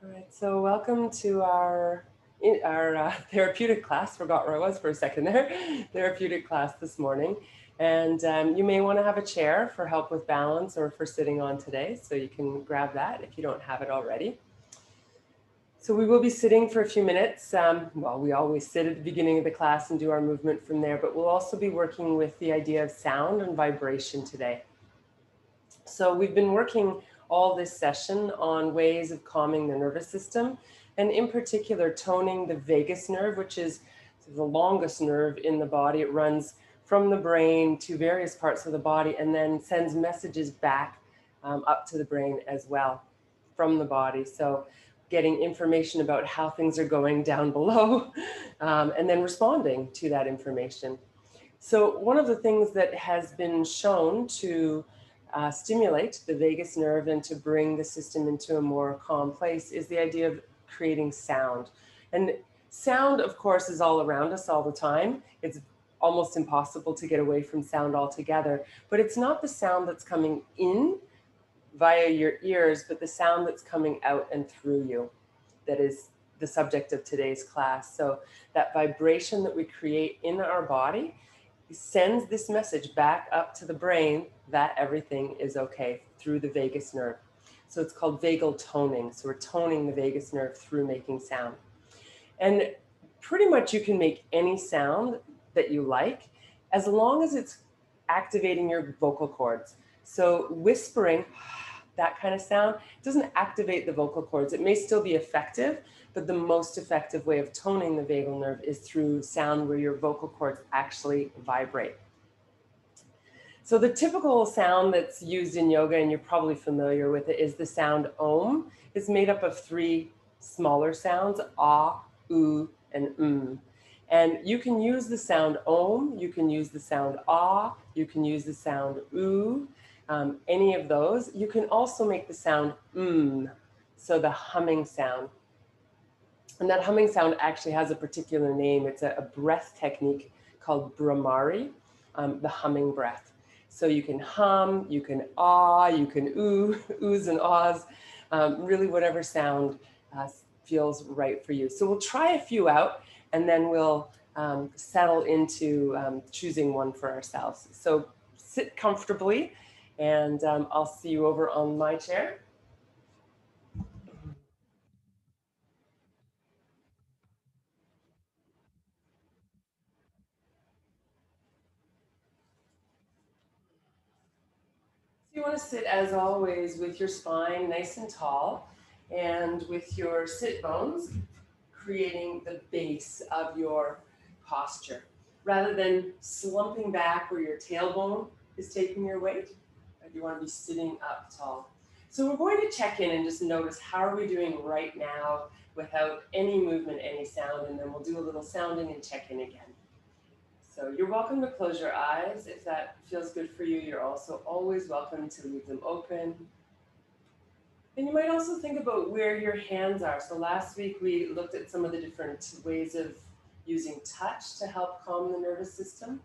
All right, so welcome to our therapeutic class. Forgot where I was for a second there. Therapeutic class this morning, and you may want to have a chair for help with balance or for sitting on today. So you can grab that if you don't have it already. So we will be sitting for a few minutes. Well, we always sit at the beginning of the class and do our movement from there, but we'll also be working with the idea of sound and vibration today. So we've been working all this session on ways of calming the nervous system, and in particular toning the vagus nerve, which is the longest nerve in the body. It runs from the brain to various parts of the body and then sends messages back up to the brain as well from the body. So getting information about how things are going down below and then responding to that information. So one of the things that has been shown to stimulate the vagus nerve and to bring the system into a more calm place is the idea of creating sound. And sound, of course, is all around us all the time. It's almost impossible to get away from sound altogether, but it's not the sound that's coming in via your ears, but the sound that's coming out and through you that is the subject of today's class. So that vibration that we create in our body sends this message back up to the brain that everything is okay through the vagus nerve. So it's called vagal toning. So we're toning the vagus nerve through making sound. And pretty much you can make any sound that you like as long as it's activating your vocal cords. So whispering, that kind of sound, doesn't activate the vocal cords. It may still be effective, but the most effective way of toning the vagal nerve is through sound where your vocal cords actually vibrate. So the typical sound that's used in yoga, and you're probably familiar with it, is the sound Om. It's made up of three smaller sounds, Ah, U, and And you can use the sound Om, you can use the sound Ah, you can use the sound U, any of those. You can also make the sound so the humming sound. And that humming sound actually has a particular name. It's a breath technique called Brahmari, the humming breath. So you can hum, you can ah, you can ooh, oohs and ahs, really whatever sound feels right for you. So we'll try a few out and then we'll settle into choosing one for ourselves. So sit comfortably and I'll see you over on my chair. So you want to sit as always with your spine nice and tall and with your sit bones creating the base of your posture. Rather than slumping back where your tailbone is taking your weight, you want to be sitting up tall. So we're going to check in and just notice how are we doing right now without any movement, any sound, and then we'll do a little sounding and check in again. So you're welcome to close your eyes if that feels good for you. You're also always welcome to leave them open. And you might also think about where your hands are. So last week we looked at some of the different ways of using touch to help calm the nervous system.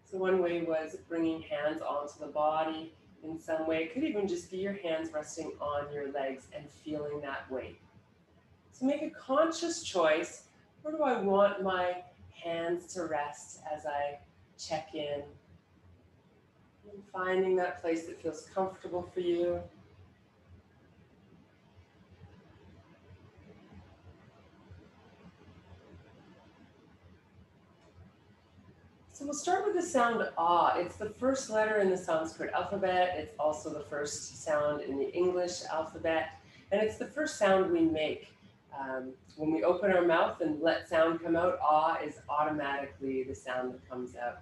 So one way was bringing hands onto the body in some way. It could even just be your hands resting on your legs and feeling that weight. So make a conscious choice. Where do I want my hands to rest as I check in? And finding that place that feels comfortable for you. So we'll start with the sound ah. It's the first letter in the Sanskrit alphabet. It's also the first sound in the English alphabet. And it's the first sound we make. When we open our mouth and let sound come out, ah is automatically the sound that comes out.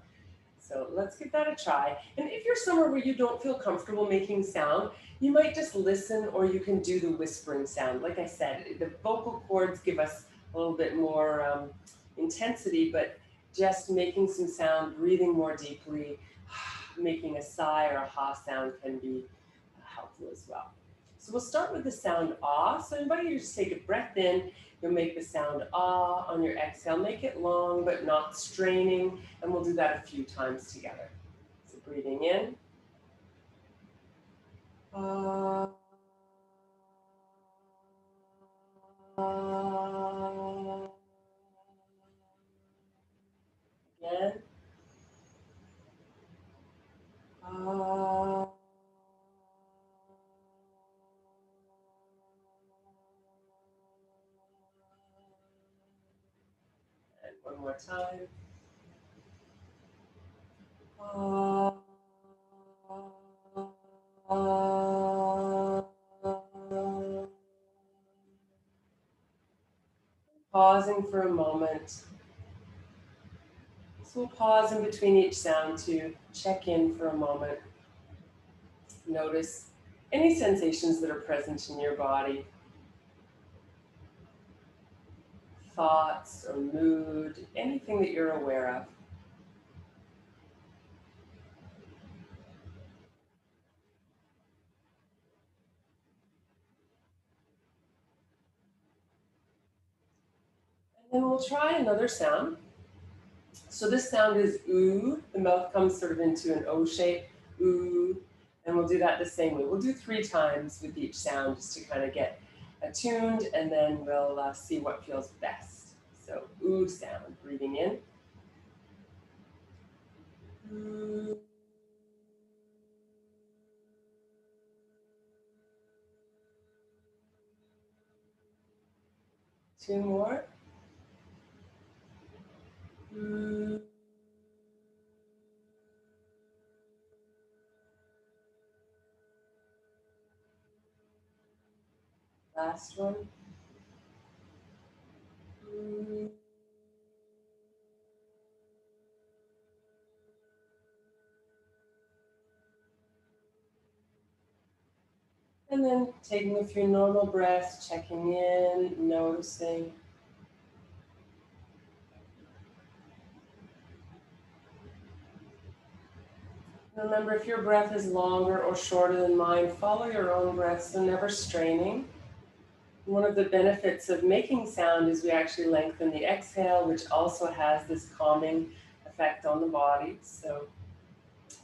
So let's give that a try. And if you're somewhere where you don't feel comfortable making sound, you might just listen or you can do the whispering sound. Like I said, the vocal cords give us a little bit more intensity, but just making some sound, breathing more deeply, making a sigh or a ha sound can be helpful as well. So we'll start with the sound ah. So I invite you to just take a breath in. You'll make the sound ah on your exhale. Make it long but not straining, and we'll do that a few times together. So breathing in. Ah. Again. And one more time. Pausing for a moment. So we'll pause in between each sound to check in for a moment. Notice any sensations that are present in your body, thoughts or mood, anything that you're aware of. And then we'll try another sound. So this sound is ooh. The mouth comes sort of into an O shape, ooh. And we'll do that the same way. We'll do 3 times with each sound just to kind of get attuned, and then we'll see what feels best. So ooh sound, breathing in. Ooh. 2 more. Ooh. Last one. Ooh. And then taking a few normal breaths, checking in, noticing. Remember, if your breath is longer or shorter than mine, follow your own breath, so never straining. One of the benefits of making sound is we actually lengthen the exhale, which also has this calming effect on the body. So,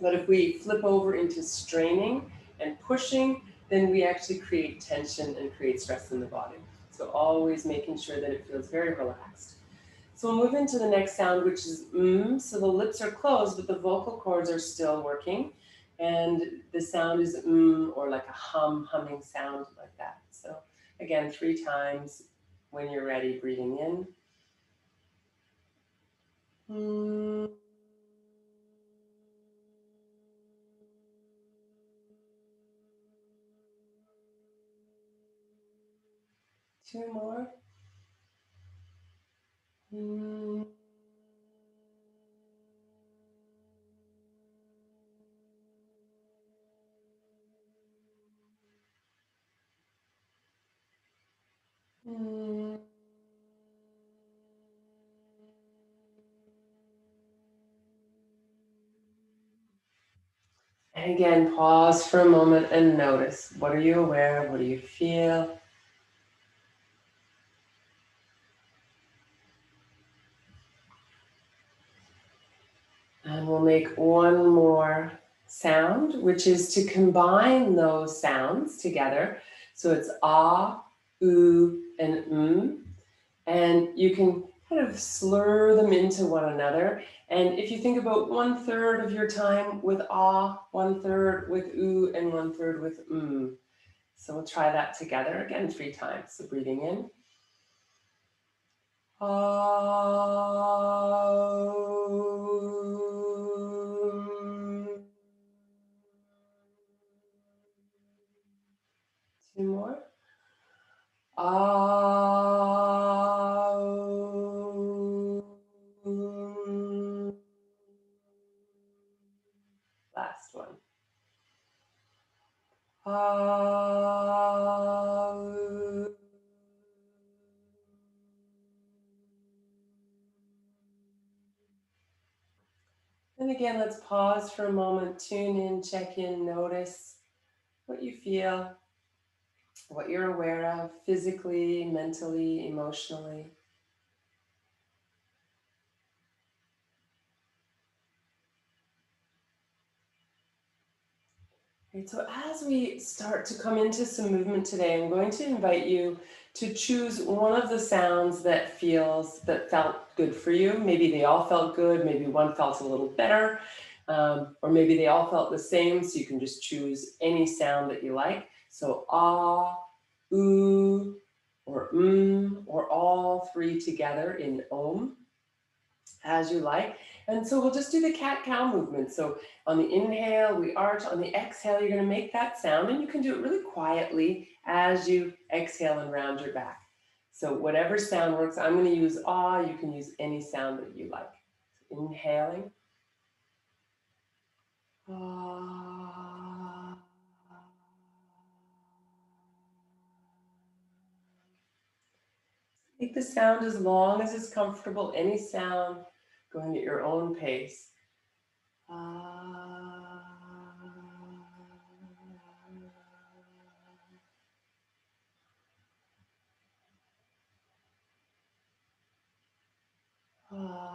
but if we flip over into straining and pushing, then we actually create tension and create stress in the body. So always making sure that it feels very relaxed. So we'll move into the next sound, which is So the lips are closed, but the vocal cords are still working. And the sound is or like a humming sound like that. So again, 3 times when you're ready, breathing in. 2 more. 2. And again, pause for a moment and notice. What are you aware of? What do you feel? And we'll make one more sound, which is to combine those sounds together. So it's ah, oo, and. And you can kind of slur them into one another. And if you think about 1/3 of your time with ah, 1/3 with oo, and 1/3 with So we'll try that together again 3 times. So breathing in. Two more. Last one. And again, let's pause for a moment, tune in, check in, notice what you feel, what you're aware of physically, mentally, emotionally. Right, so as we start to come into some movement today, I'm going to invite you to choose one of the sounds that felt good for you. Maybe they all felt good, maybe one felt a little better, or maybe they all felt the same, so you can just choose any sound that you like. So ah, oo, or all three together in om, as you like. And so we'll just do the cat-cow movement. So on the inhale, we arch. On the exhale, you're going to make that sound, and you can do it really quietly as you exhale and round your back. So whatever sound works. I'm going to use ah. You can use any sound that you like. So inhaling. Ah. Make the sound as long as it's comfortable. Any sound going at your own pace. Ah. Ah.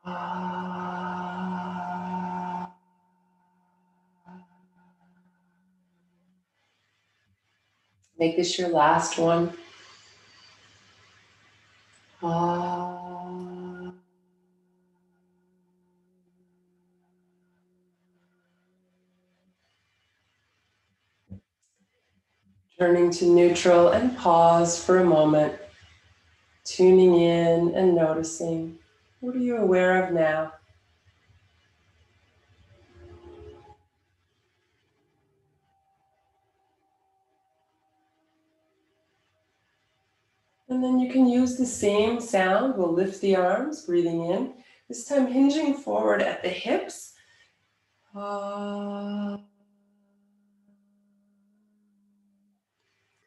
Ah. Make this your last one. Ah. Turning to neutral and pause for a moment, tuning in and noticing. What are you aware of now? And then you can use the same sound. We'll lift the arms, breathing in. This time hinging forward at the hips. Ah.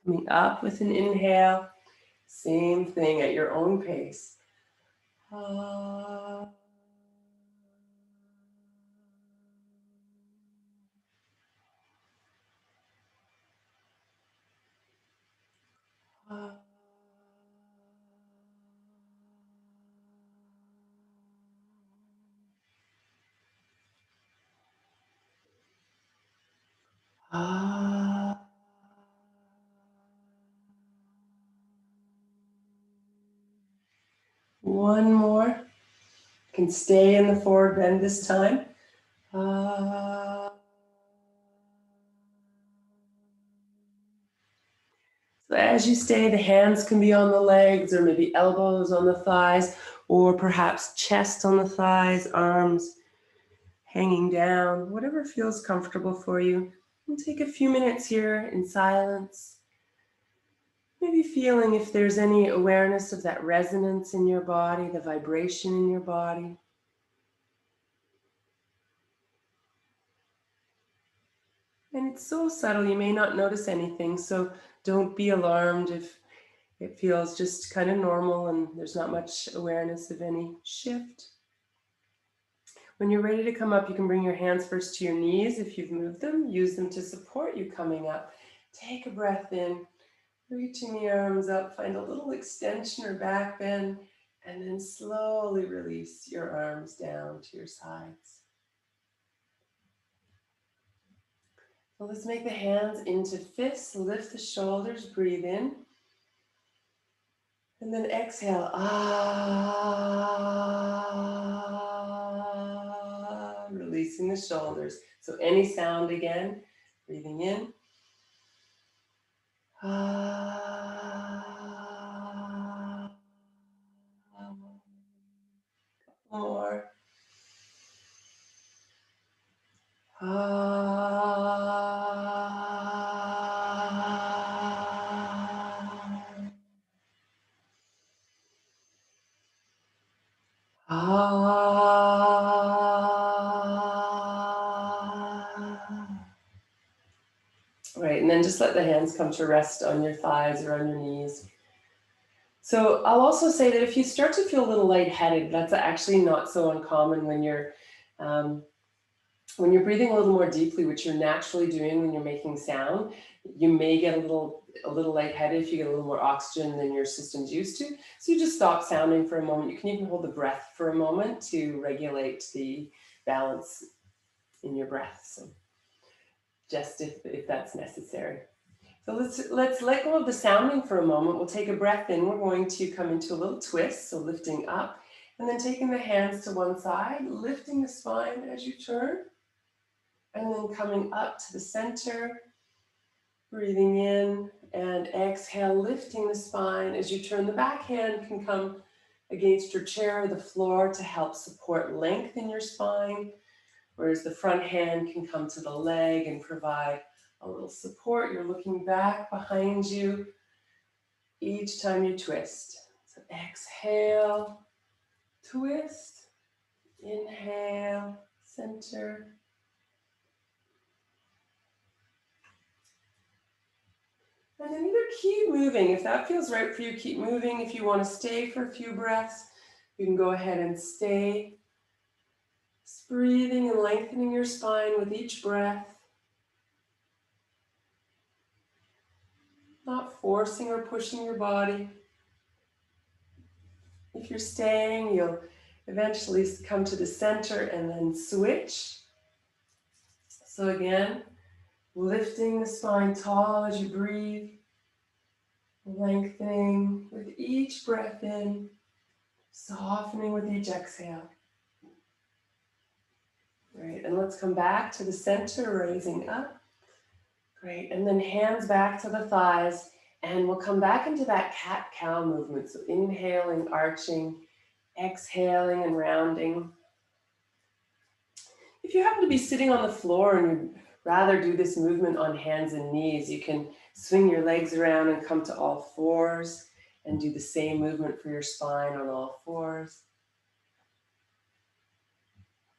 Coming up with an inhale. Same thing at your own pace. Ah. Ah. Ah. One more. You can stay in the forward bend this time. Ah. So as you stay, the hands can be on the legs, or maybe elbows on the thighs, or perhaps chest on the thighs, arms hanging down, whatever feels comfortable for you. And take a few minutes here in silence. Maybe feeling if there's any awareness of that resonance in your body, the vibration in your body. And it's so subtle, you may not notice anything, so don't be alarmed if it feels just kind of normal and there's not much awareness of any shift. When you're ready to come up, you can bring your hands first to your knees if you've moved them. Use them to support you coming up. Take a breath in, reaching the arms up, find a little extension or back bend, and then slowly release your arms down to your sides. So let's make the hands into fists, lift the shoulders, breathe in. And then exhale, ah, releasing the shoulders. So any sound again, breathing in. Ah, more. Ah, ah. Right, and then just let the hands come to rest on your thighs or on your knees. So I'll also say that if you start to feel a little lightheaded, that's actually not so uncommon um, when you're breathing a little more deeply, which you're naturally doing when you're making sound. You may get a little a little lightheaded if you get a little more oxygen than your system's used to. So you just stop sounding for a moment. You can even hold the breath for a moment to regulate the balance in your breath. So just if that's necessary. So let's let go of the sounding for a moment. We'll take a breath in. We're going to come into a little twist, so lifting up, and then taking the hands to one side, lifting the spine as you turn, and then coming up to the center, breathing in and exhale, lifting the spine. As you turn, the back hand can come against your chair or the floor to help support length in your spine, whereas the front hand can come to the leg and provide a little support. You're looking back behind you each time you twist. So exhale, twist, inhale, center. And then either keep moving. If that feels right for you, keep moving. If you want to stay for a few breaths, you can go ahead and stay. Just breathing and lengthening your spine with each breath. Not forcing or pushing your body. If you're staying, you'll eventually come to the center and then switch. So again, lifting the spine tall as you breathe, lengthening with each breath in, softening with each exhale. Great, and let's come back to the center, raising up. Great, and then hands back to the thighs, and we'll come back into that cat-cow movement. So inhaling, arching, exhaling and rounding. If you happen to be sitting on the floor and you'd rather do this movement on hands and knees, you can swing your legs around and come to all fours and do the same movement for your spine on all fours.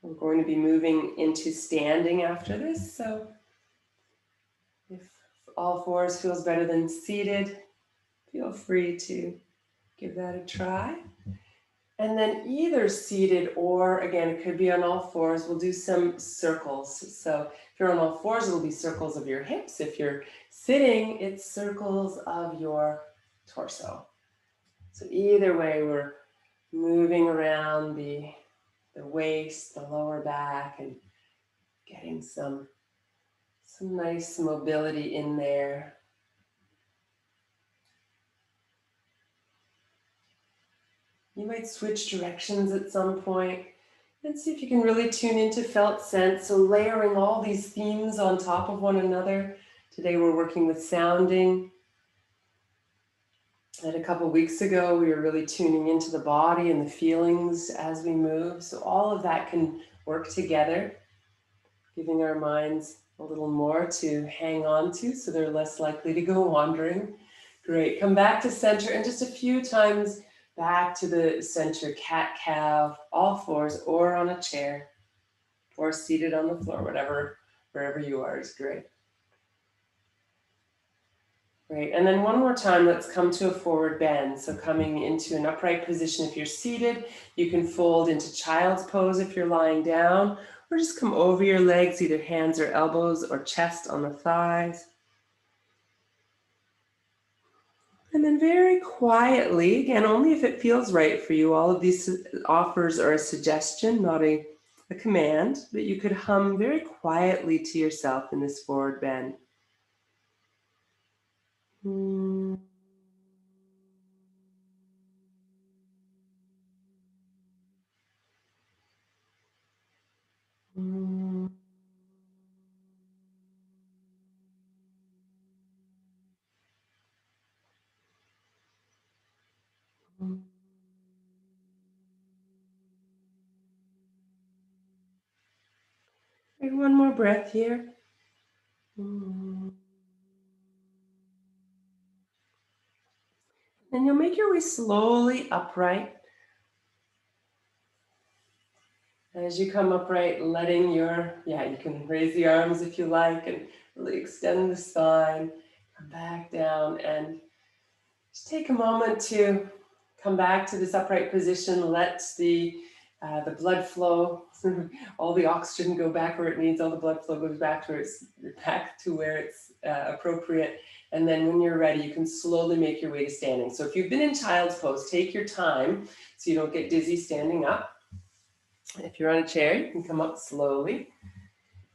We're going to be moving into standing after this, so if all fours feels better than seated, feel free to give that a try. And then either seated or, again, it could be on all fours, we'll do some circles. So if you're on all fours, it'll be circles of your hips. If you're sitting, it's circles of your torso. So either way, we're moving around the waist, the lower back, and getting some nice mobility in there. You might switch directions at some point and see if you can really tune into felt sense. So layering all these themes on top of one another. Today we're working with sounding. And a couple weeks ago, we were really tuning into the body and the feelings as we move. So all of that can work together, giving our minds a little more to hang on to so they're less likely to go wandering. Great. Come back to center and just a few times back to the center, cat-cow, all fours, or on a chair, or seated on the floor, wherever you are is great. Great, and then one more time, let's come to a forward bend. So coming into an upright position if you're seated, you can fold into child's pose if you're lying down, or just come over your legs, either hands or elbows or chest on the thighs. And then very quietly, again, only if it feels right for you, all of these offers are a suggestion, not a command, but you could hum very quietly to yourself in this forward bend. And one more breath here. And you'll make your way slowly upright. As you come upright, letting you can raise the arms if you like and really extend the spine. Come back down and just take a moment to come back to this upright position. Let the blood flow, all the oxygen go back where it needs. All the blood flow goes back to where it's appropriate. And then when you're ready, you can slowly make your way to standing. So if you've been in child's pose, take your time so you don't get dizzy standing up. If you're on a chair, you can come up slowly.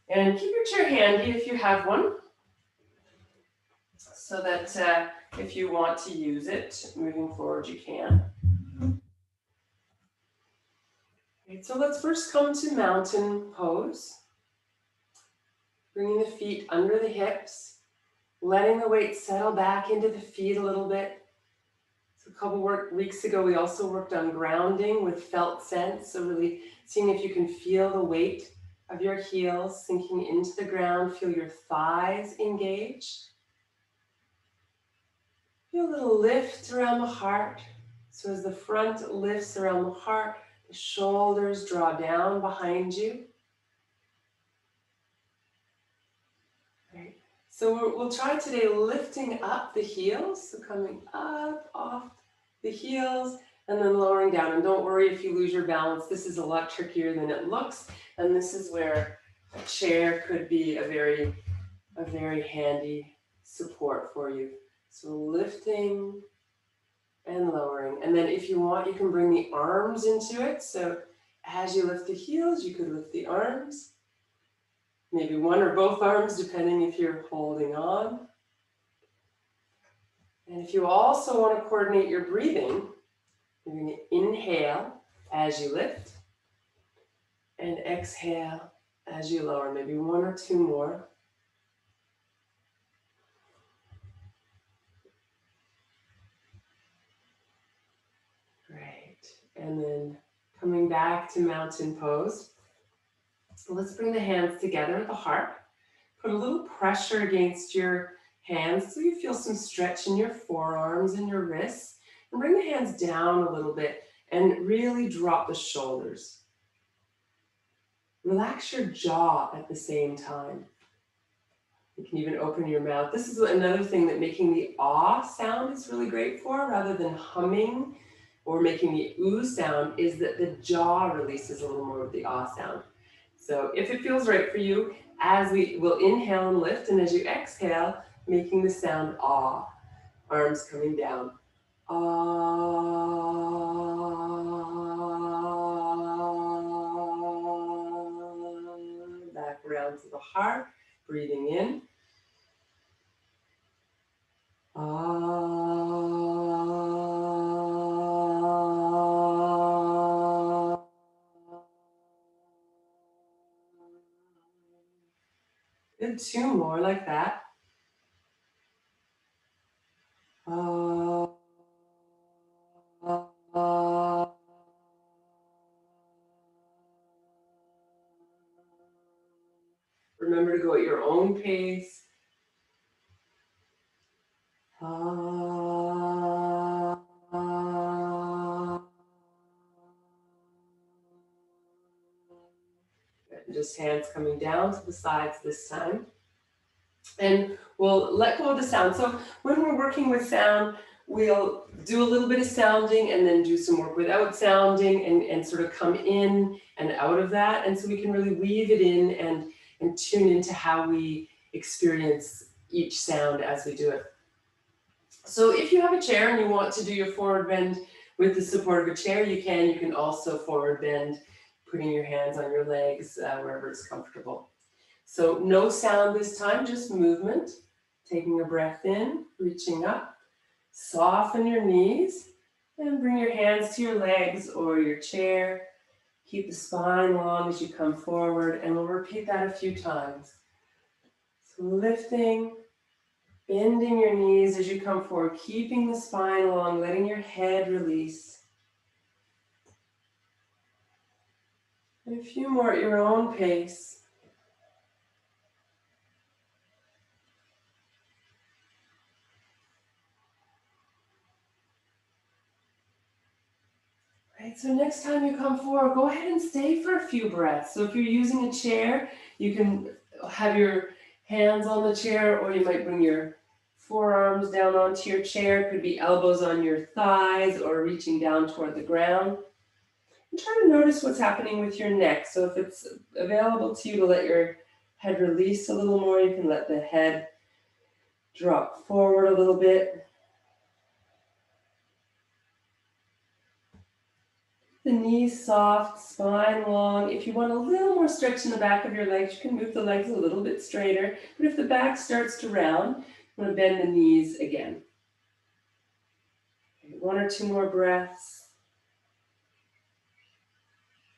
And keep your chair handy if you have one, so that if you want to use it moving forward, you can. Right, so let's first come to mountain pose. Bringing the feet under the hips, letting the weight settle back into the feet a little bit. So a couple weeks ago, we also worked on grounding with felt sense. So really seeing if you can feel the weight of your heels sinking into the ground. Feel your thighs engaged. Feel a little lift around the heart. So as the front lifts around the heart, the shoulders draw down behind you. Right. So we'll try today lifting up the heels. So coming up off the heels and then lowering down. And don't worry if you lose your balance. This is a lot trickier than it looks. And this is where a chair could be a very handy support for you. So lifting and lowering. And then if you want, you can bring the arms into it. So as you lift the heels, you could lift the arms. Maybe one or both arms, depending if you're holding on. And if you also want to coordinate your breathing, you're going to inhale as you lift and exhale as you lower. Maybe one or two more. Great. And then coming back to mountain pose. So let's bring the hands together at the heart. Put a little pressure against your hands so you feel some stretch in your forearms and your wrists. And bring the hands down a little bit and really drop the shoulders. Relax your jaw at the same time. You can even open your mouth. This is another thing that making the ah sound is really great for, rather than humming or making the ooh sound, is that the jaw releases a little more of the ah sound. So if it feels right for you, as we will inhale and lift, and as you exhale, making the sound ah, arms coming down. Ah. Back around to the heart, breathing in. Ah. Good, two more like that. Remember to go at your own pace. Just hands coming down to the sides this time. And we'll let go of the sound. So when we're working with sound, we'll do a little bit of sounding and then do some work without sounding and sort of come in and out of that. And so we can really weave it in and tune into how we experience each sound as we do it. So if you have a chair and you want to do your forward bend with the support of a chair, you can. You can also forward bend, putting your hands on your legs wherever it's comfortable. So no sound this time, just movement. Taking a breath in, reaching up. Soften your knees and bring your hands to your legs or your chair. Keep the spine long as you come forward, and we'll repeat that a few times. So lifting, bending your knees as you come forward, keeping the spine long, letting your head release. And a few more at your own pace. Right, so next time you come forward, go ahead and stay for a few breaths. So if you're using a chair, you can have your hands on the chair, or you might bring your forearms down onto your chair. It could be elbows on your thighs or reaching down toward the ground. And try to notice what's happening with your neck. So if it's available to you to let your head release a little more, you can let the head Drop forward a little bit. The knees soft, spine long. If you want a little more stretch in the back of your legs, you can move the legs a little bit straighter. But if the back starts to round, you want to bend the knees again. Okay, 1 or 2 more breaths.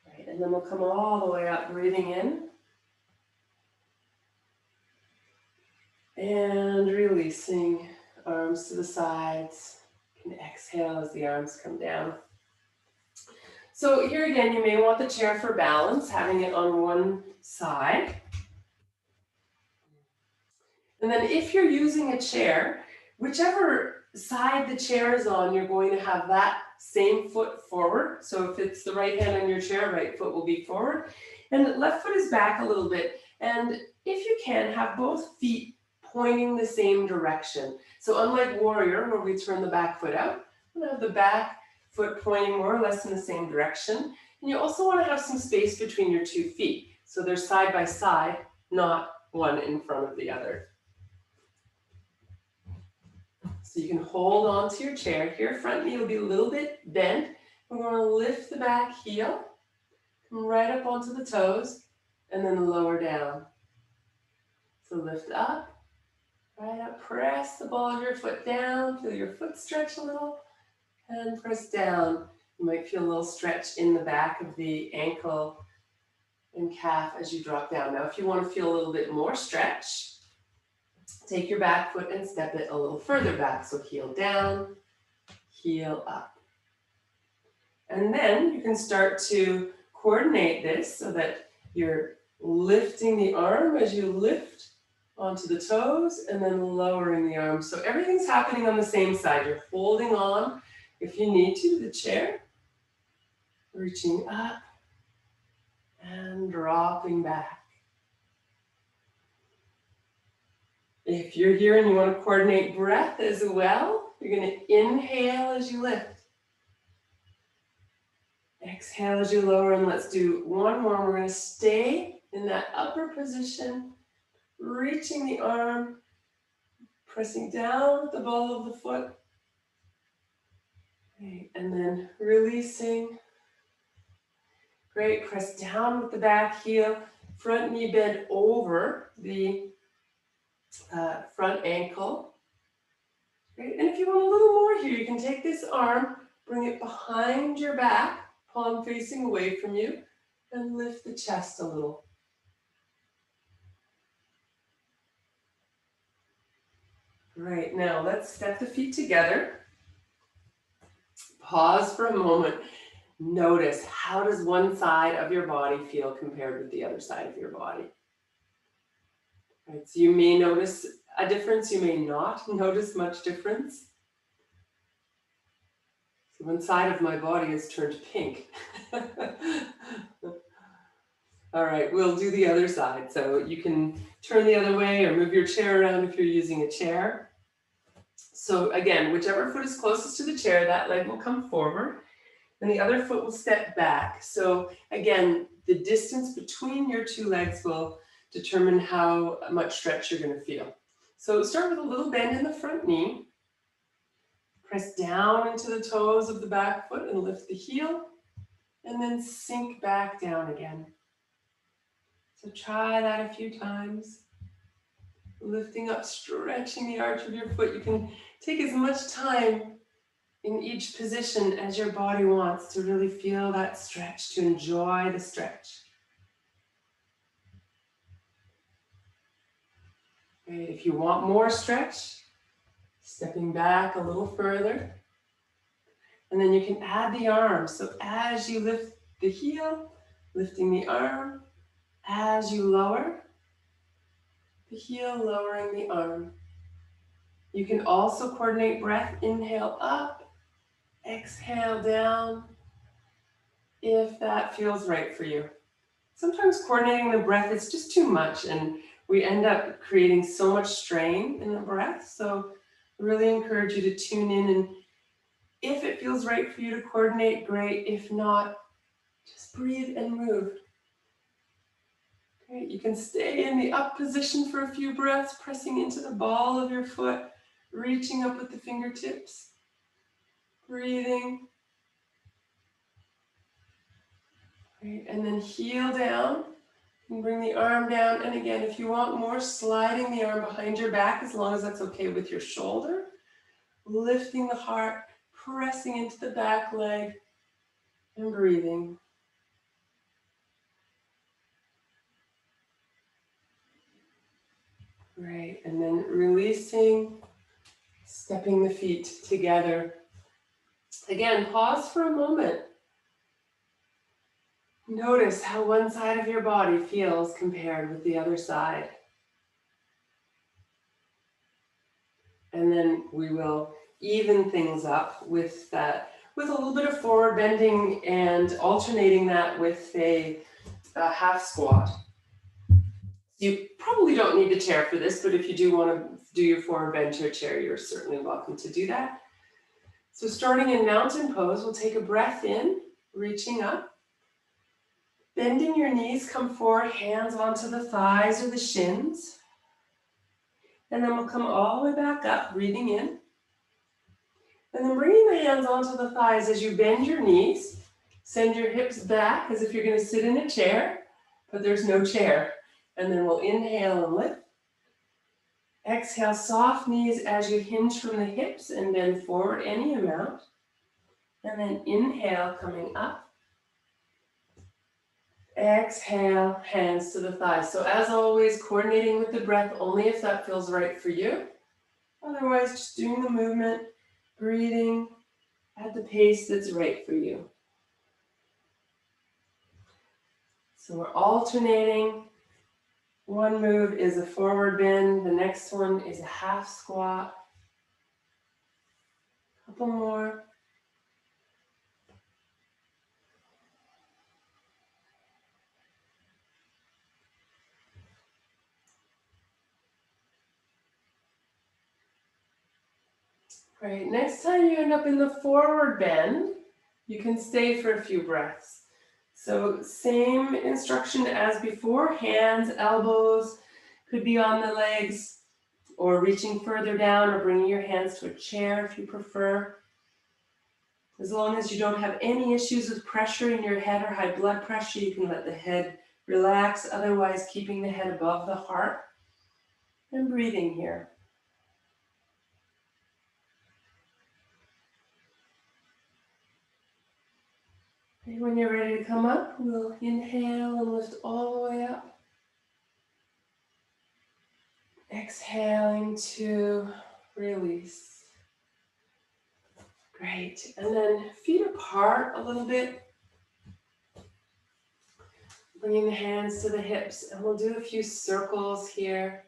Right, and then we'll come all the way up, breathing in. And releasing, arms to the sides. You can exhale as the arms come down. So here again, you may want the chair for balance, having it on one side. And then if you're using a chair, whichever side the chair is on, you're going to have that same foot forward. So if it's the right hand on your chair, right foot will be forward. And left foot is back a little bit. And if you can, have both feet pointing the same direction. So unlike warrior, where we turn the back foot out, we'll have the back foot pointing more or less in the same direction. And you also want to have some space between your 2 feet. So they're side by side, not one in front of the other. So you can hold on to your chair here. Front knee will be a little bit bent. We're going to lift the back heel, come right up onto the toes, and then lower down. So lift up, right up, press the ball of your foot down, feel your foot stretch a little, and press down. You might feel a little stretch in the back of the ankle and calf as you drop down. Now, if you want to feel a little bit more stretch, take your back foot and step it a little further back. So heel down, heel up. And then you can start to coordinate this so that you're lifting the arm as you lift onto the toes and then lowering the arm. So everything's happening on the same side. You're holding on, if you need to, the chair, reaching up and dropping back. If you're here and you want to coordinate breath as well, you're going to inhale as you lift. Exhale as you lower, and let's do one more. We're going to stay in that upper position, reaching the arm, pressing down with the ball of the foot. Okay, and then releasing. Great, press down with the back heel, front knee bend over the front ankle. Great, and if you want a little more here, you can take this arm, bring it behind your back, palm facing away from you, and lift the chest a little. Great, now let's step the feet together. Pause for a moment. Notice, how does one side of your body feel compared with the other side of your body? Right, so you may notice a difference, you may not notice much difference. So one side of my body is turned pink. All right, we'll do the other side. So you can turn the other way or move your chair around if you're using a chair. So again, whichever foot is closest to the chair, that leg will come forward and the other foot will step back. So again, the distance between your 2 legs will determine how much stretch you're going to feel. So start with a little bend in the front knee. Press down into the toes of the back foot and lift the heel, and then sink back down again. So try that a few times. Lifting up, stretching the arch of your foot. You can take as much time in each position as your body wants to really feel that stretch, to enjoy the stretch. Great. If you want more stretch, stepping back a little further. And then you can add the arm. So as you lift the heel, lifting the arm, as you lower the heel, lowering the arm. You can also coordinate breath. Inhale up, exhale down, if that feels right for you. Sometimes coordinating the breath is just too much and we end up creating so much strain in the breath. So I really encourage you to tune in, and if it feels right for you to coordinate, great. If not, just breathe and move. Great. You can stay in the up position for a few breaths, pressing into the ball of your foot, reaching up with the fingertips, breathing. Great. And then heel down and bring the arm down. And again, if you want more, sliding the arm behind your back, as long as that's okay with your shoulder. Lifting the heart, pressing into the back leg, and breathing. Great. And then releasing, stepping the feet together. Again, pause for a moment. Notice how one side of your body feels compared with the other side. And then we will even things up with a little bit of forward bending and alternating that with a half squat. You probably don't need a chair for this, but if you do want to do your forward bend to a chair, you're certainly welcome to do that. So starting in mountain pose, we'll take a breath in, reaching up. Bending your knees, come forward, hands onto the thighs or the shins. And then we'll come all the way back up, breathing in. And then bringing the hands onto the thighs as you bend your knees. Send your hips back as if you're going to sit in a chair, but there's no chair. And then we'll inhale and lift. Exhale, soft knees as you hinge from the hips and bend forward any amount. And then inhale, coming up. Exhale, hands to the thighs. So as always, coordinating with the breath only if that feels right for you. Otherwise, just doing the movement, breathing at the pace that's right for you. So we're alternating. One move is a forward bend. The next one is a half squat. Couple more. Great. Next time you end up in the forward bend, you can stay for a few breaths. So same instruction as before, hands, elbows, could be on the legs or reaching further down or bringing your hands to a chair if you prefer. As long as you don't have any issues with pressure in your head or high blood pressure, you can let the head relax, otherwise keeping the head above the heart and breathing here. And when you're ready to come up, we'll inhale and lift all the way up. Exhaling to release. Great. And then feet apart a little bit. Bringing the hands to the hips. And we'll do a few circles here.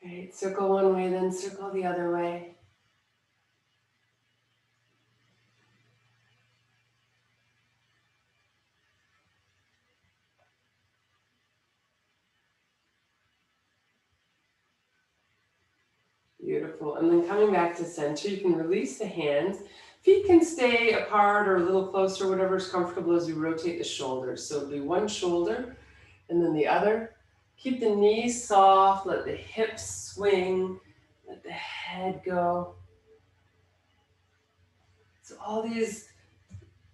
Great. Circle one way, then circle the other way. Beautiful. And then coming back to center, you can release the hands. Feet can stay apart or a little closer, whatever's comfortable as you rotate the shoulders. So it'll be one shoulder and then the other. Keep the knees soft, let the hips swing, let the head go. So all these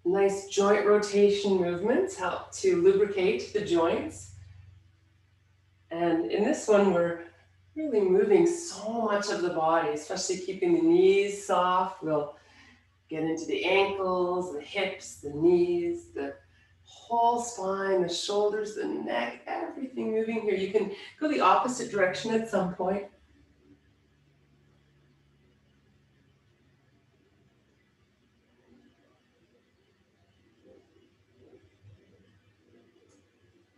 nice joint rotation movements help to lubricate the joints. And in this one, we're really moving so much of the body, especially keeping the knees soft. We'll get into the ankles, the hips, the knees, the whole spine, the shoulders, the neck, everything moving here. You can go the opposite direction at some point.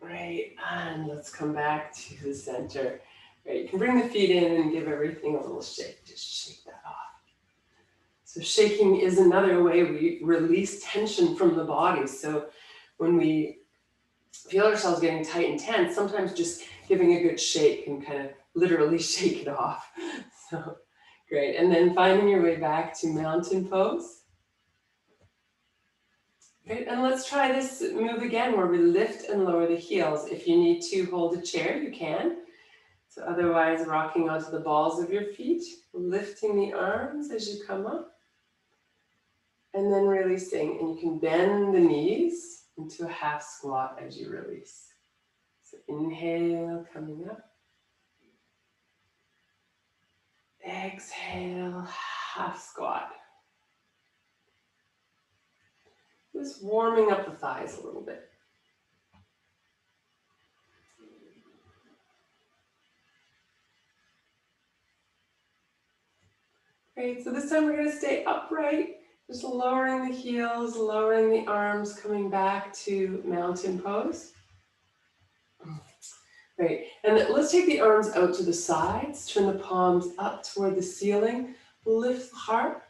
Great, and let's come back to the center. Great, you can bring the feet in and give everything a little shake. Just shake that off. So shaking is another way we release tension from the body. So when we feel ourselves getting tight and tense, sometimes just giving a good shake can kind of literally shake it off. So great. And then finding your way back to mountain pose. Great. And let's try this move again where we lift and lower the heels. If you need to hold a chair, you can. So otherwise, rocking onto the balls of your feet, lifting the arms as you come up, and then releasing. And you can bend the knees into a half squat as you release. So inhale, coming up. Exhale, half squat. Just warming up the thighs a little bit. Great, so this time we're going to stay upright, just lowering the heels, lowering the arms, coming back to mountain pose. Great, and let's take the arms out to the sides, turn the palms up toward the ceiling, lift the heart.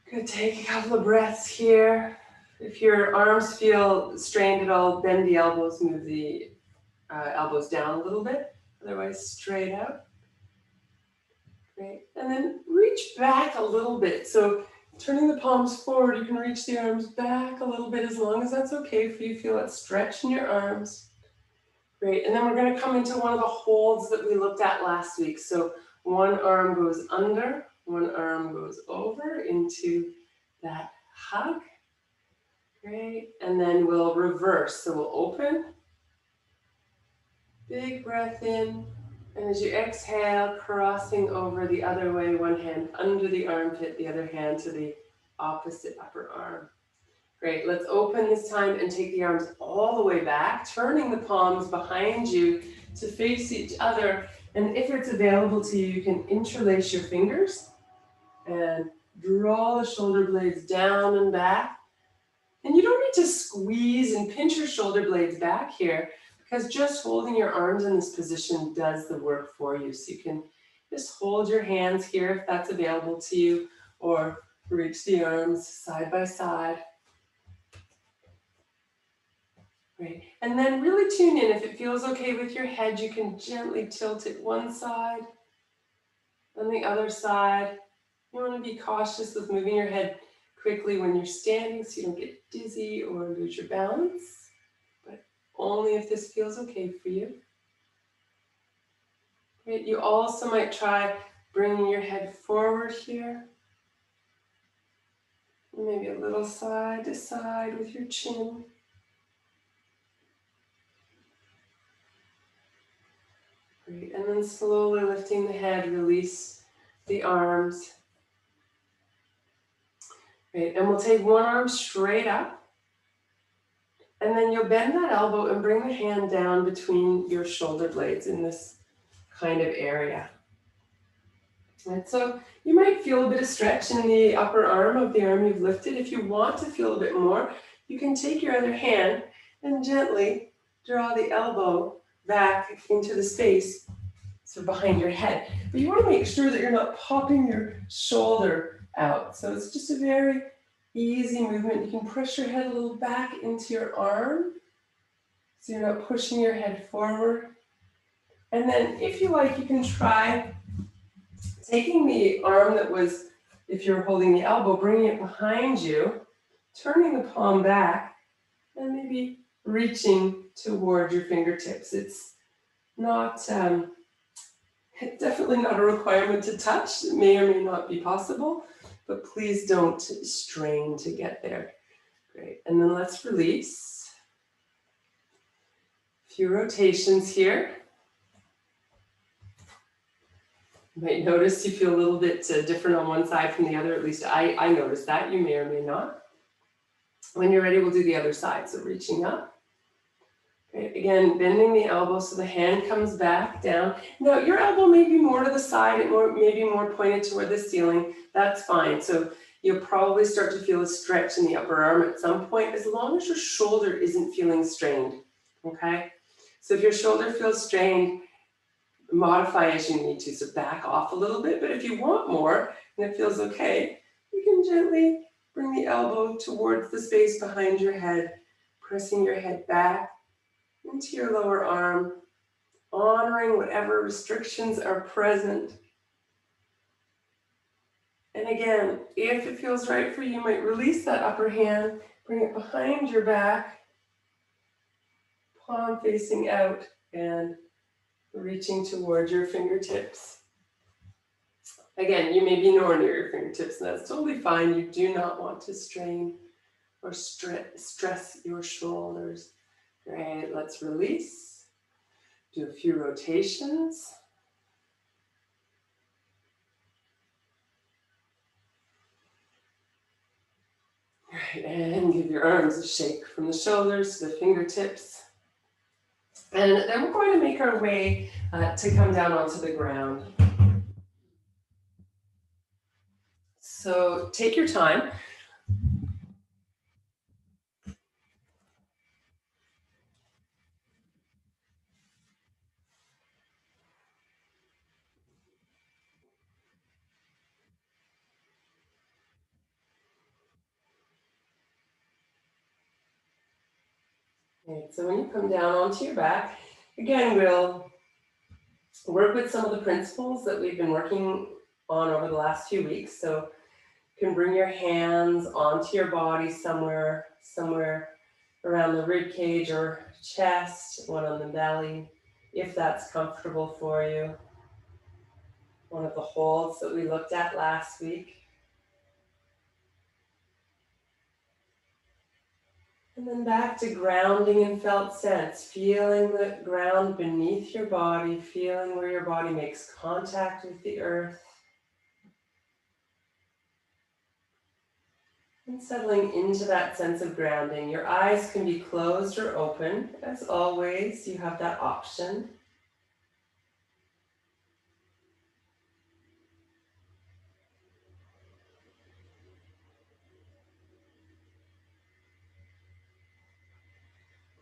Good, take a couple of breaths here. If your arms feel strained at all, bend the elbows, move the elbows down a little bit, otherwise straight out. Great, and then reach back a little bit. So turning the palms forward, you can reach the arms back a little bit as long as that's okay for you. Feel that stretch in your arms. Great, and then we're going to come into one of the holds that we looked at last week. So one arm goes under, one arm goes over into that hug. Great, and then we'll reverse. So we'll open, big breath in, and as you exhale, crossing over the other way, one hand under the armpit, the other hand to the opposite upper arm. Great, let's open this time and take the arms all the way back, turning the palms behind you to face each other. And if it's available to you, you can interlace your fingers and draw the shoulder blades down and back. And you don't need to squeeze and pinch your shoulder blades back here, because just holding your arms in this position does the work for you. So you can just hold your hands here if that's available to you, or reach the arms side by side. Great. And then really tune in. If it feels okay with your head, you can gently tilt it one side, then the other side. You want to be cautious with moving your head quickly when you're standing so you don't get dizzy or lose your balance, but only if this feels okay for you. Great. You also might try bringing your head forward here. Maybe a little side to side with your chin. Great. And then slowly lifting the head, release the arms. Great. And we'll take one arm straight up. And then you'll bend that elbow and bring the hand down between your shoulder blades in this kind of area. Right. So you might feel a bit of stretch in the upper arm of the arm you've lifted. If you want to feel a bit more, you can take your other hand and gently draw the elbow back into the space, so behind your head. But you want to make sure that you're not popping your shoulder out. So it's just a very easy movement. You can push your head a little back into your arm, so you're not pushing your head forward. And then if you like, you can try taking the arm that was, if you're holding the elbow, bringing it behind you, turning the palm back, and maybe reaching toward your fingertips. It's not, definitely not a requirement to touch. It may or may not be possible, but please don't strain to get there. Great, and then let's release. A few rotations here. You might notice you feel a little bit different on one side from the other. At least I noticed that. You may or may not. When you're ready, we'll do the other side. So reaching up. Great. Again, bending the elbow so the hand comes back down. Now, your elbow may be more to the side. It may be more pointed toward the ceiling. That's fine. So you'll probably start to feel a stretch in the upper arm at some point, as long as your shoulder isn't feeling strained. Okay? So if your shoulder feels strained, modify as you need to, so back off a little bit. But if you want more and it feels okay, you can gently bring the elbow towards the space behind your head, Pressing your head back into your lower arm, honoring whatever restrictions are present. And again, if it feels right for you, you might release that upper hand, bring it behind your back, palm facing out, and reaching toward your fingertips. Again, you may be nowhere near your fingertips, and that's totally fine. You do not want to strain or stress your shoulders. Great, let's release. Do a few rotations. Right, and give your arms a shake from the shoulders to the fingertips. And then we're going to make our way to come down onto the ground. So take your time. Right, so when you come down onto your back, again, we'll work with some of the principles that we've been working on over the last few weeks. So you can bring your hands onto your body somewhere around the rib cage or chest, one on the belly, if that's comfortable for you. One of the holds that we looked at last week. And then back to grounding in felt sense, feeling the ground beneath your body, feeling where your body makes contact with the earth. And settling into that sense of grounding. Your eyes can be closed or open. As always, you have that option.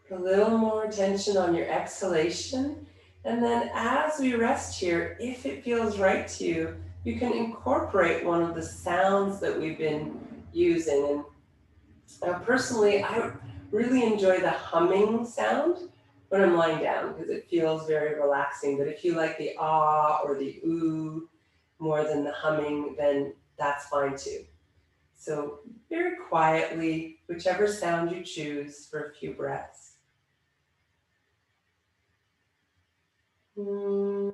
A little more attention on your exhalation. And then as we rest here, if it feels right to you, you can incorporate one of the sounds that we've been using. And personally, I really enjoy the humming sound when I'm lying down because it feels very relaxing. But if you like the ah or the ooh more than the humming, then that's fine too. So very quietly, whichever sound you choose for a few breaths. Mm.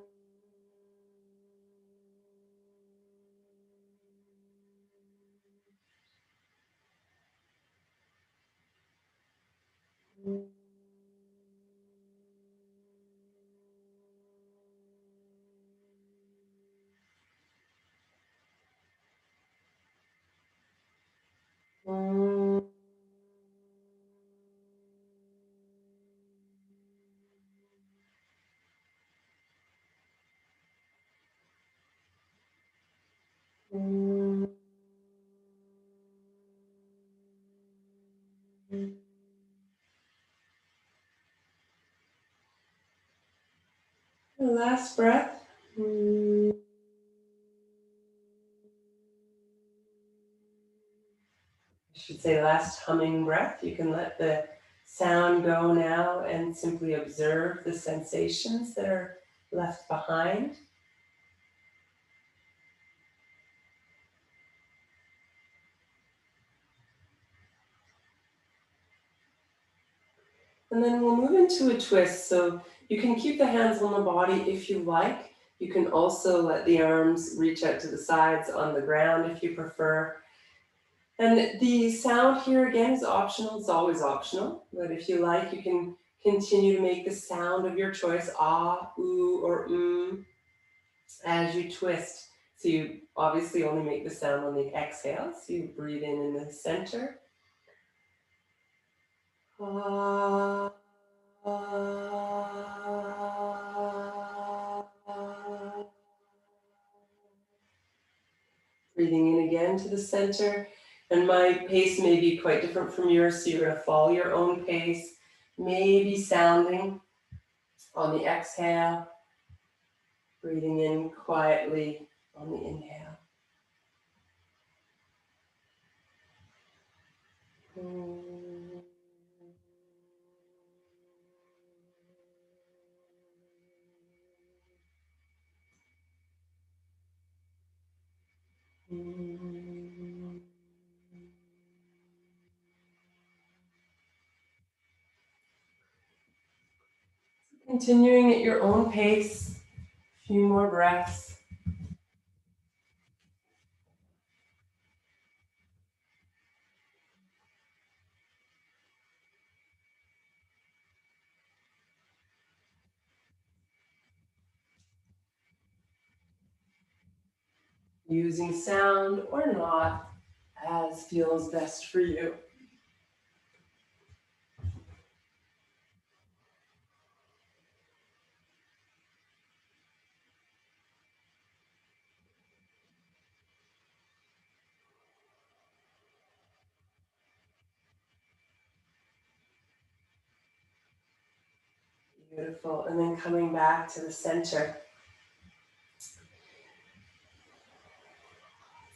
Mm. Mm. Last breath. Mm. I should say last humming breath. You can let the sound go now and simply observe the sensations that are left behind. And then we'll move into a twist. So you can keep the hands on the body if you like. You can also let the arms reach out to the sides on the ground if you prefer. And the sound here again is optional. It's always optional. But if you like, you can continue to make the sound of your choice, ah, ooh, or as you twist. So you obviously only make the sound on the exhale. So you breathe in the center. Ah, ah, ah. Breathing in again to the center. And my pace may be quite different from yours, so you're going to follow your own pace. Maybe sounding on the exhale, breathing in quietly on the inhale. Continuing at your own pace, a few more breaths. Using sound or not as feels best for you. Beautiful. And then coming back to the center.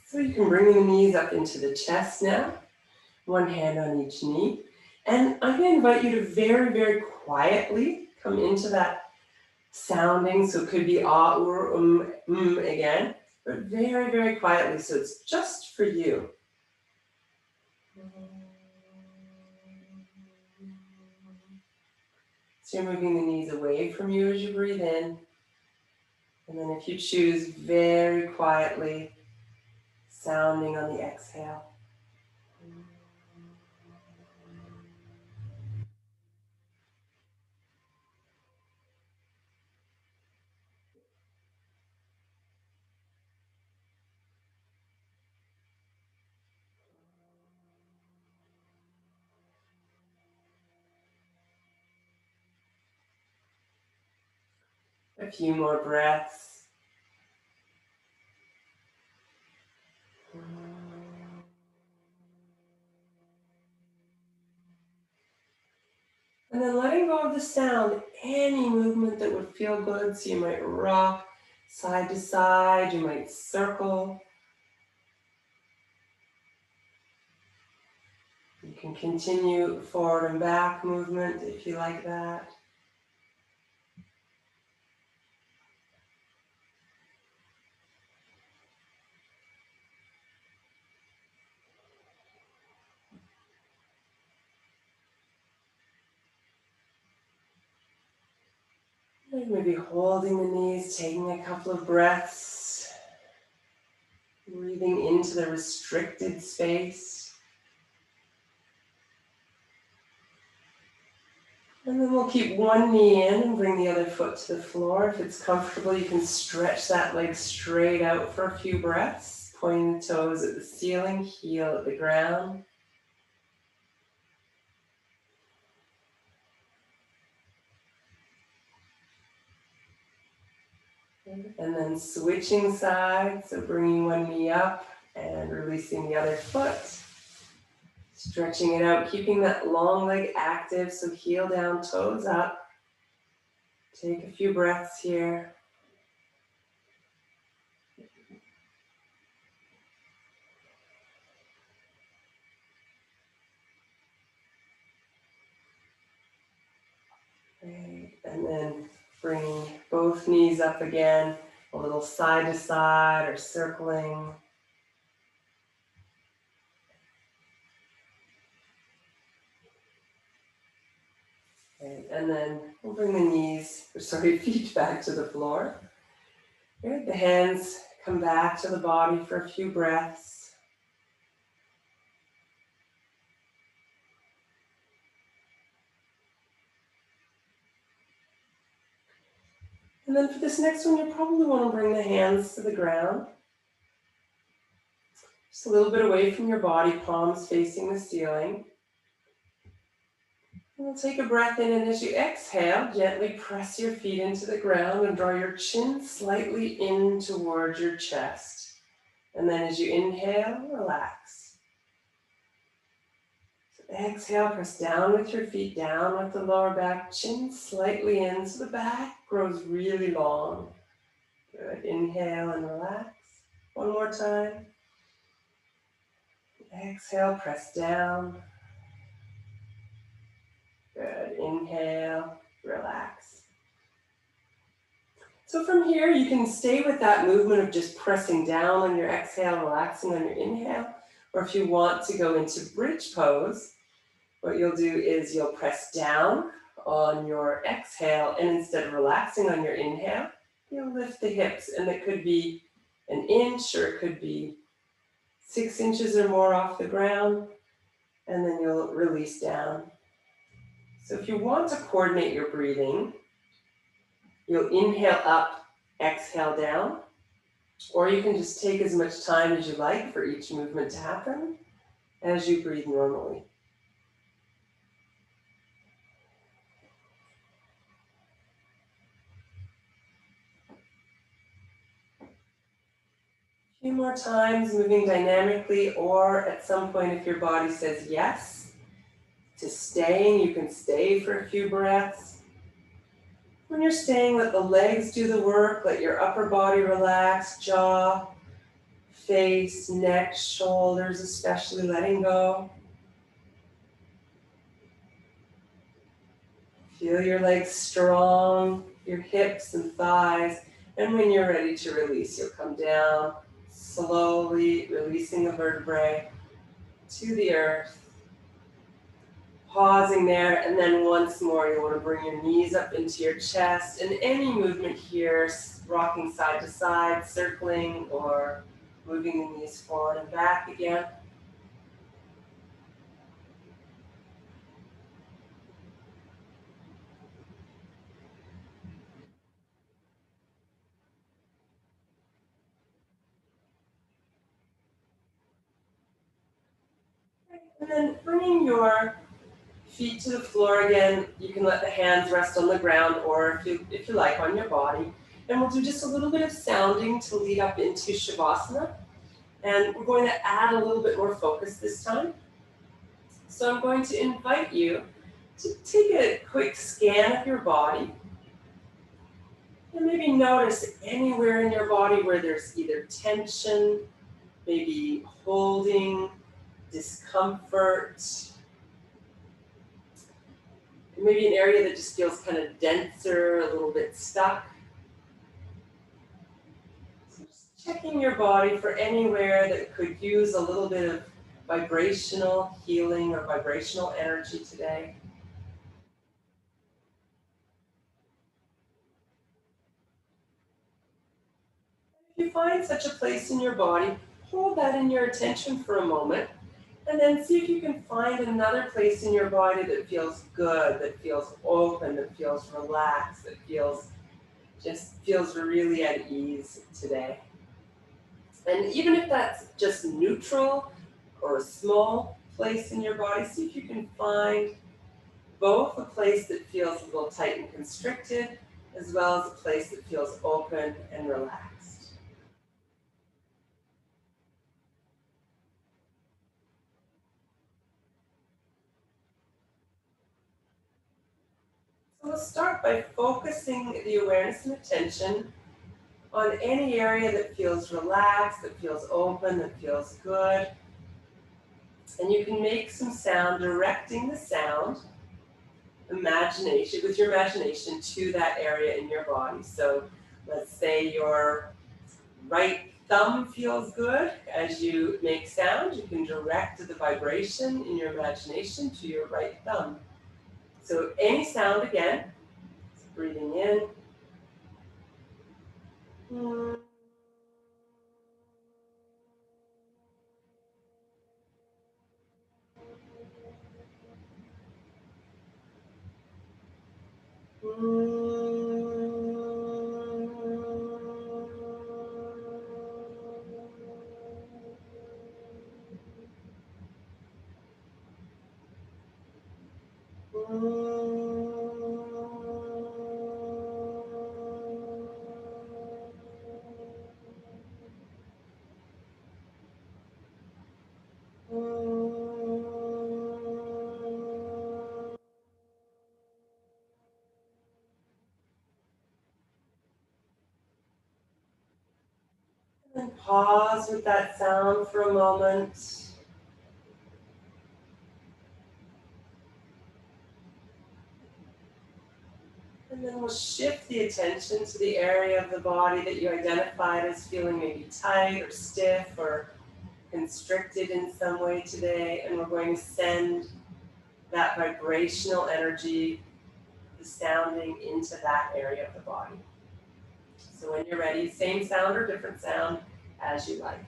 So you can bring the knees up into the chest now, one hand on each knee. And I'm going to invite you to very, very quietly come into that sounding. So it could be ah, again, but very, very quietly. So it's just for you. So you're moving the knees away from you as you breathe in. And then if you choose, very quietly, sounding on the exhale. A few more breaths. And then letting go of the sound, any movement that would feel good. So you might rock side to side, you might circle. You can continue forward and back movement if you like that. And maybe holding the knees, taking a couple of breaths, breathing into the restricted space. And then we'll keep one knee in and bring the other foot to the floor. If it's comfortable, you can stretch that leg straight out for a few breaths, pointing the toes at the ceiling, heel at the ground. And then switching sides, so bringing one knee up and releasing the other foot. Stretching it out, keeping that long leg active, so heel down, toes up. Take a few breaths here. Great. And then bring both knees up again, a little side to side or circling. Great. And then we'll bring the feet back to the floor. Great. The hands come back to the body for a few breaths. And then for this next one, you probably want to bring the hands to the ground. Just a little bit away from your body, palms facing the ceiling. And we'll take a breath in, and as you exhale, gently press your feet into the ground and draw your chin slightly in towards your chest. And then as you inhale, relax. So exhale, press down with your feet, down with the lower back, chin slightly in so the back grows really long. Good. Inhale and relax. One more time. Exhale, press down. Good. Inhale, relax. So from here, you can stay with that movement of just pressing down on your exhale, relaxing on your inhale. Or if you want to go into bridge pose, what you'll do is you'll press down on your exhale, and instead of relaxing on your inhale, you'll lift the hips, and it could be an inch or it could be 6 inches or more off the ground, and then you'll release down. So if you want to coordinate your breathing, you'll inhale up, exhale down, or you can just take as much time as you like for each movement to happen as you breathe normally. A few more times moving dynamically, or at some point if your body says yes to staying, you can stay for a few breaths. When you're staying, let the legs do the work, let your upper body relax, jaw, face, neck, shoulders, especially letting go. Feel your legs strong, your hips and thighs, and when you're ready to release, you'll come down, slowly releasing the vertebrae to the earth. Pausing there, and then once more, you want to bring your knees up into your chest, and any movement here, rocking side to side, circling, or moving the knees forward and back again. And then bringing your feet to the floor again. You can let the hands rest on the ground, or if you like, on your body. And we'll do just a little bit of sounding to lead up into Shavasana. And we're going to add a little bit more focus this time. So I'm going to invite you to take a quick scan of your body. And maybe notice anywhere in your body where there's either tension, maybe holding, discomfort, maybe an area that just feels kind of denser, a little bit stuck. So just checking your body for anywhere that could use a little bit of vibrational healing or vibrational energy today. If you find such a place in your body, hold that in your attention for a moment, and then see if you can find another place in your body that feels good, that feels open, that feels relaxed, that feels really at ease today. And even if that's just neutral or a small place in your body, see if you can find both a place that feels a little tight and constricted, as well as a place that feels open and relaxed. So we'll start by focusing the awareness and attention on any area that feels relaxed, that feels open, that feels good. And you can make some sound, directing the sound with your imagination to that area in your body. So let's say your right thumb feels good. As you make sound, you can direct the vibration in your imagination to your right thumb. So any sound again, breathing in. And pause with that sound for a moment. And then we'll shift the attention to the area of the body that you identified as feeling maybe tight or stiff or constricted in some way today. And we're going to send that vibrational energy, the sounding, into that area of the body. So when you're ready, same sound or different sound as you like.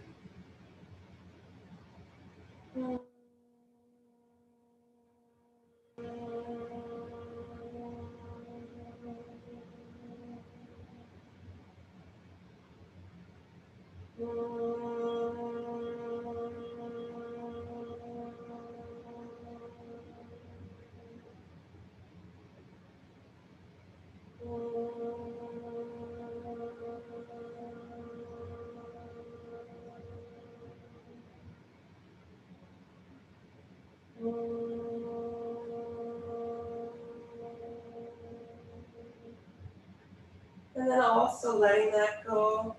And then also letting that go.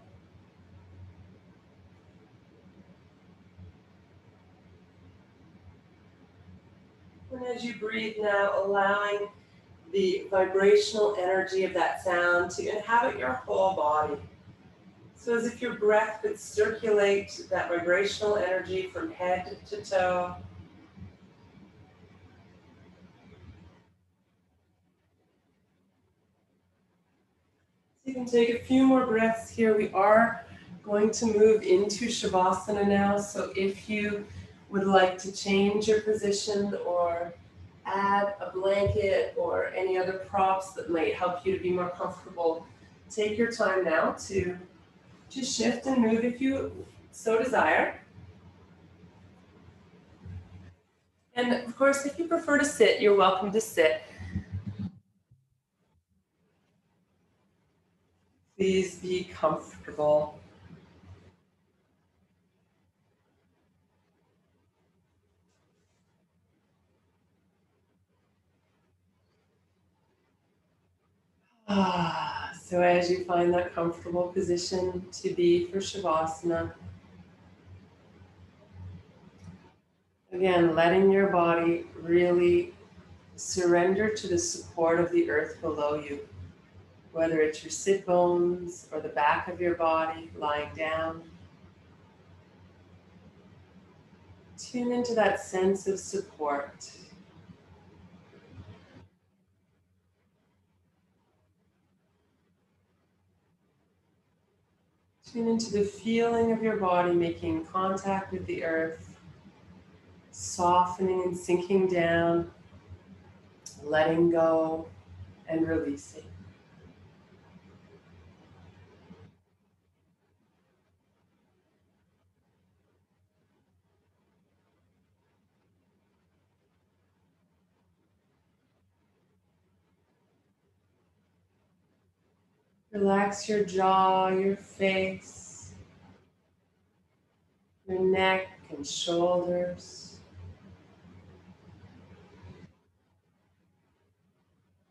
And as you breathe now, allowing the vibrational energy of that sound to inhabit your whole body. So as if your breath would circulate that vibrational energy from head to toe. So you can take a few more breaths here. We are going to move into Shavasana now. So if you would like to change your position or add a blanket or any other props that might help you to be more comfortable, take your time now to shift and move if you so desire. And of course, if you prefer to sit, you're welcome to sit. Please be comfortable. So as you find that comfortable position to be for Shavasana, again, letting your body really surrender to the support of the earth below you, whether it's your sit bones or the back of your body lying down. Tune into that sense of support. Tune into the feeling of your body making contact with the earth, softening and sinking down, letting go and releasing. Relax your jaw, your face, your neck and shoulders,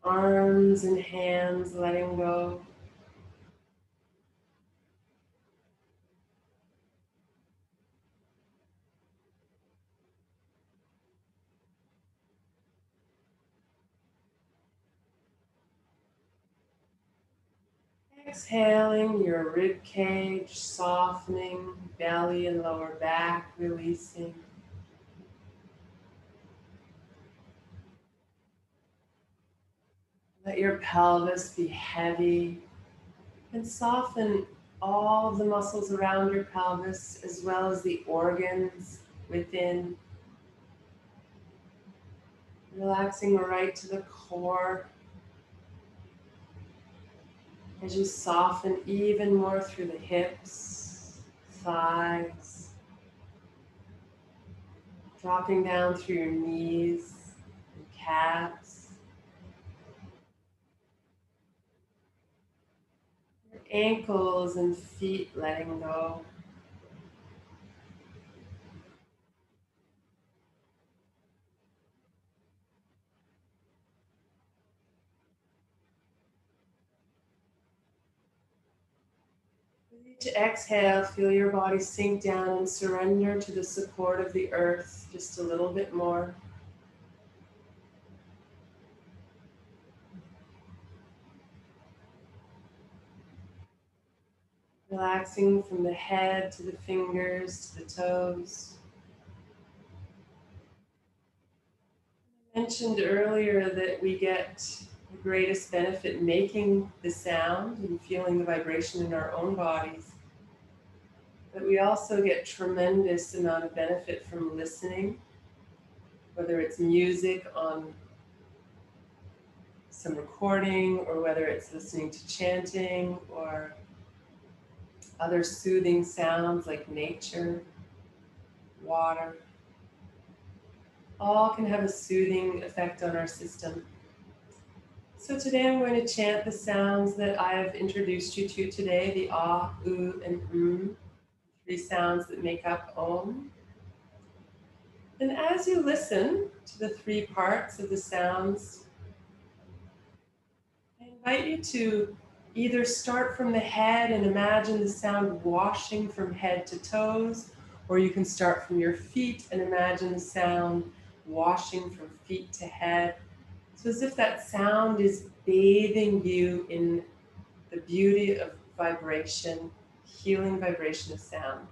arms and hands letting go. Exhaling your rib cage, softening, belly and lower back releasing. Let your pelvis be heavy and soften all the muscles around your pelvis as well as the organs within. Relaxing right to the core as you soften even more through the hips, thighs, dropping down through your knees and calves, your ankles and feet letting go. With each exhale, feel your body sink down and surrender to the support of the earth just a little bit more. Relaxing from the head to the fingers to the toes. I mentioned earlier that we get the greatest benefit making the sound and feeling the vibration in our own bodies. But we also get tremendous amount of benefit from listening, whether it's music on some recording or whether it's listening to chanting or other soothing sounds like nature, water. All can have a soothing effect on our system. So today I'm going to chant the sounds that I have introduced you to today, the ah, oo, and three sounds that make up Om. And as you listen to the three parts of the sounds, I invite you to either start from the head and imagine the sound washing from head to toes, or you can start from your feet and imagine the sound washing from feet to head. So as if that sound is bathing you in the beauty of vibration, healing vibration of sound.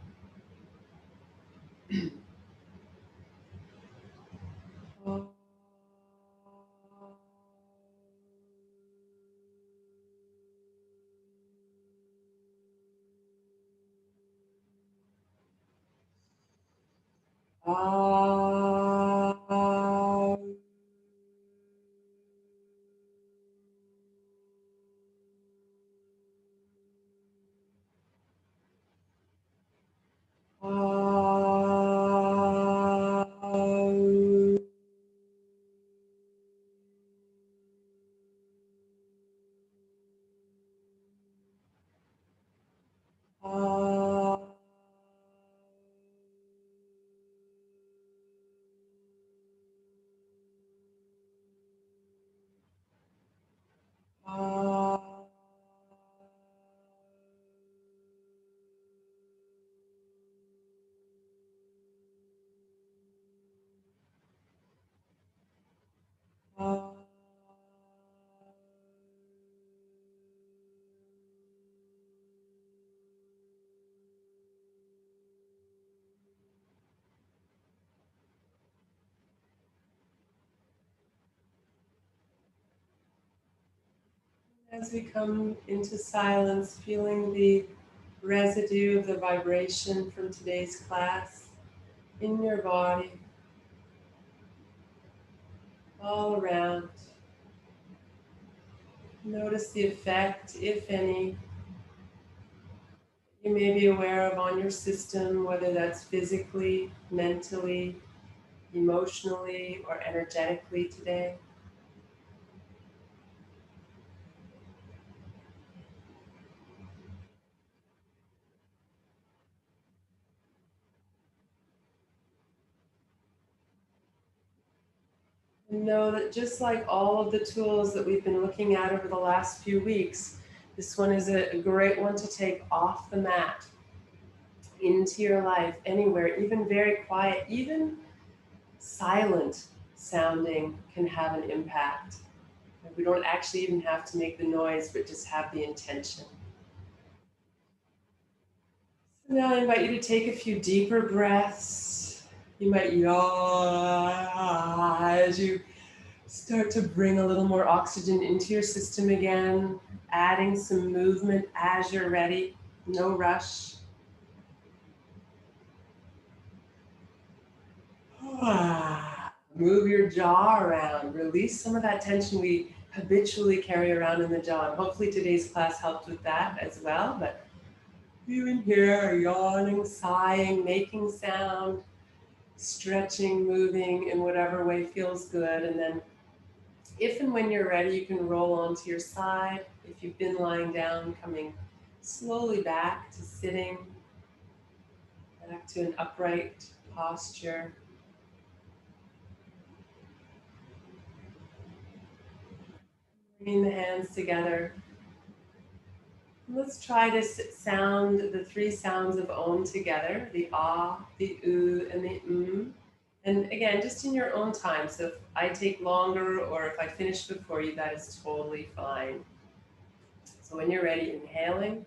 As we come into silence, feeling the residue of the vibration from today's class in your body, all around. Notice the effect, if any, you may be aware of on your system, whether that's physically, mentally, emotionally, or energetically today. And know that just like all of the tools that we've been looking at over the last few weeks, this one is a great one to take off the mat into your life, anywhere, even very quiet, even silent sounding can have an impact. We don't actually even have to make the noise, but just have the intention. So now I invite you to take a few deeper breaths. You might yawn as you start to bring a little more oxygen into your system again, adding some movement as you're ready, no rush. Move your jaw around, release some of that tension we habitually carry around in the jaw. And hopefully today's class helped with that as well. But you in here, yawning, sighing, making sound, stretching, moving in whatever way feels good. And then if and when you're ready, you can roll onto your side. If you've been lying down, coming slowly back to sitting, back to an upright posture. Bringing the hands together. Let's try to sound the three sounds of Om together, the ah, the oo, and the And again, just in your own time. So if I take longer or if I finish before you, that is totally fine. So when you're ready, inhaling.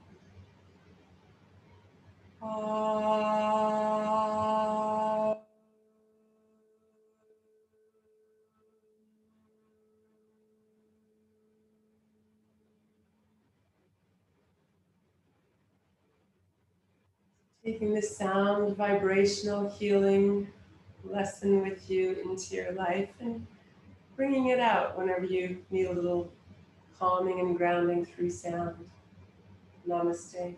Ah. Taking the sound, vibrational healing lesson with you into your life and bringing it out whenever you need a little calming and grounding through sound. Namaste.